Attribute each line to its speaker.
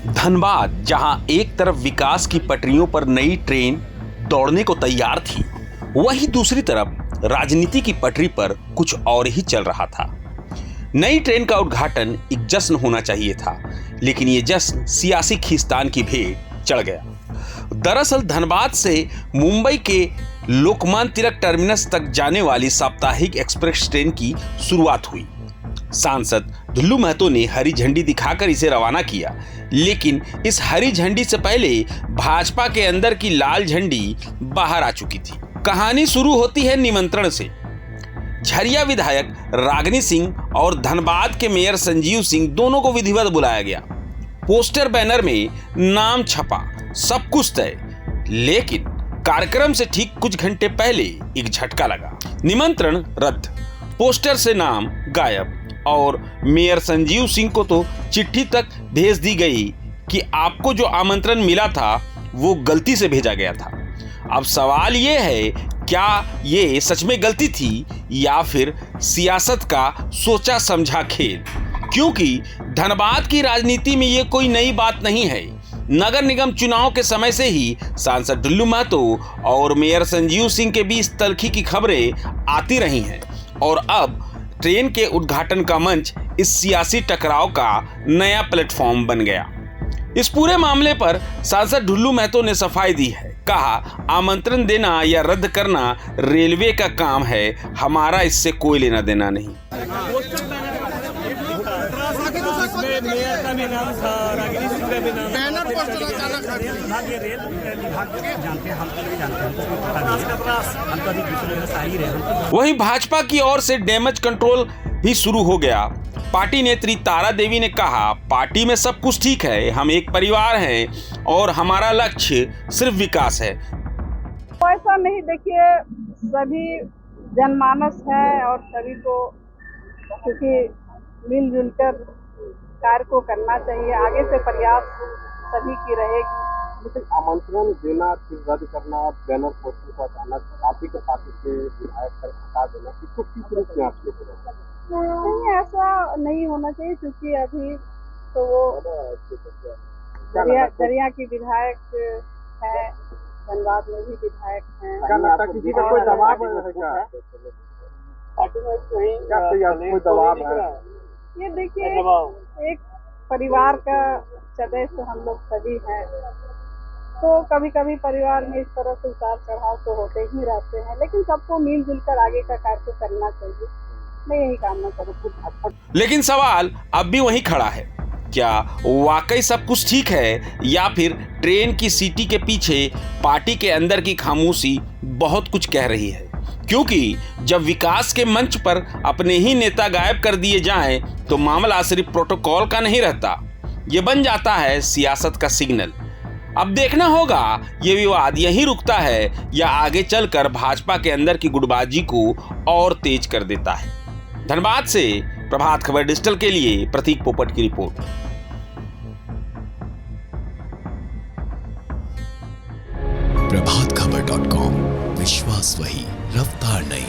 Speaker 1: धनबाद जहां एक तरफ विकास की पटरियों पर नई ट्रेन दौड़ने को तैयार थी, वहीं दूसरी तरफ राजनीति की पटरी पर कुछ और ही चल रहा था। नई ट्रेन का उद्घाटन एक जश्न होना चाहिए था, लेकिन यह जश्न सियासी खींचतान की भेंट चढ़ गया। दरअसल धनबाद से मुंबई के लोकमान्य तिलक टर्मिनस तक जाने वाली साप्ताहिक एक्सप्रेस ट्रेन की शुरुआत हुई। सांसद ढुल्लू महतो ने हरी झंडी दिखाकर इसे रवाना किया, लेकिन इस हरी झंडी से पहले भाजपा के अंदर की लाल झंडी बाहर आ चुकी थी। कहानी शुरू होती है निमंत्रण से। झरिया विधायक रागिनी सिंह और धनबाद के मेयर संजीव सिंह दोनों को विधिवत बुलाया गया। पोस्टर बैनर में नाम छपा, सब कुछ तय, लेकिन कार्यक्रम से ठीक कुछ घंटे पहले एक झटका लगा। निमंत्रण रद्द, पोस्टर से नाम गायब और मेयर संजीव सिंह को तो चिट्ठी तक भेज दी गई कि आपको जो आमंत्रण मिला था वो गलती से भेजा गया था। अब सवाल ये है, क्या ये सच में गलती थी या फिर सियासत का सोचा समझा खेल? क्योंकि धनबाद की राजनीति में ये कोई नई बात नहीं है। नगर निगम चुनाव के समय से ही सांसद ढुल्लू महतो और मेयर संजीव सिंह के बीच तल्खी की खबरें आती रही हैं और अब ट्रेन के उद्घाटन का मंच इस सियासी टकराव का नया प्लेटफॉर्म बन गया। इस पूरे मामले पर सांसद ढुल्लू महतो ने सफाई दी है। कहा, आमंत्रण देना या रद्द करना रेलवे का काम है, हमारा इससे कोई लेना देना नहीं।
Speaker 2: मेयर का भी नाम था, रागिनी सिंह का भी नाम था।
Speaker 1: वहीं भाजपा की ओर से डैमेज कंट्रोल भी शुरू हो गया। पार्टी नेत्री तारा देवी ने कहा, पार्टी में सब कुछ ठीक है, हम एक परिवार हैं और हमारा लक्ष्य सिर्फ विकास है।
Speaker 3: ऐसा नहीं, देखिए सभी जनमानस है और सभी को क्योंकि मिलजुल कर कार्य को करना चाहिए। आगे से प्रयास सभी की रहेगी।
Speaker 4: लेकिन आमंत्रण देना फिर रद्द करना, बैनर पोस्टर को अचानक पार्टी के विधायक कर हटा देना, इसको किस रूप में आप लेते हैं?
Speaker 3: नहीं, ऐसा नहीं होना चाहिए क्योंकि अभी तो वो झरिया की विधायक है, धनबाद में भी विधायक हैं।
Speaker 4: किसी का कोई दबाव है क्या? पार्टी में कोई दबाव है?
Speaker 3: ये देखिए, एक परिवार का सदस्य हम लोग सभी हैं, तो कभी कभी परिवार में इस तरह से उतार चढ़ाव तो होते ही रहते हैं, लेकिन सबको मिलजुल कर आगे का कार्य करना चाहिए। मैं यही कामना करूँ।
Speaker 1: लेकिन सवाल अब भी वहीं खड़ा है, क्या वाकई सब कुछ ठीक है या फिर ट्रेन की सीटी के पीछे पार्टी के अंदर की खामोशी बहुत कुछ कह रही है? क्योंकि जब विकास के मंच पर अपने ही नेता गायब कर दिए जाएं, तो मामला सिर्फ प्रोटोकॉल का नहीं रहता, ये बन जाता है सियासत का सिग्नल। अब देखना होगा ये विवाद यहीं रुकता है या आगे चलकर भाजपा के अंदर की गुटबाजी को और तेज कर देता है। धनबाद से प्रभात खबर डिजिटल के लिए प्रतीक पोपट की रिपोर्ट।
Speaker 5: प्रभातखबर.com, विश्वास वही, रफ्तार नहीं।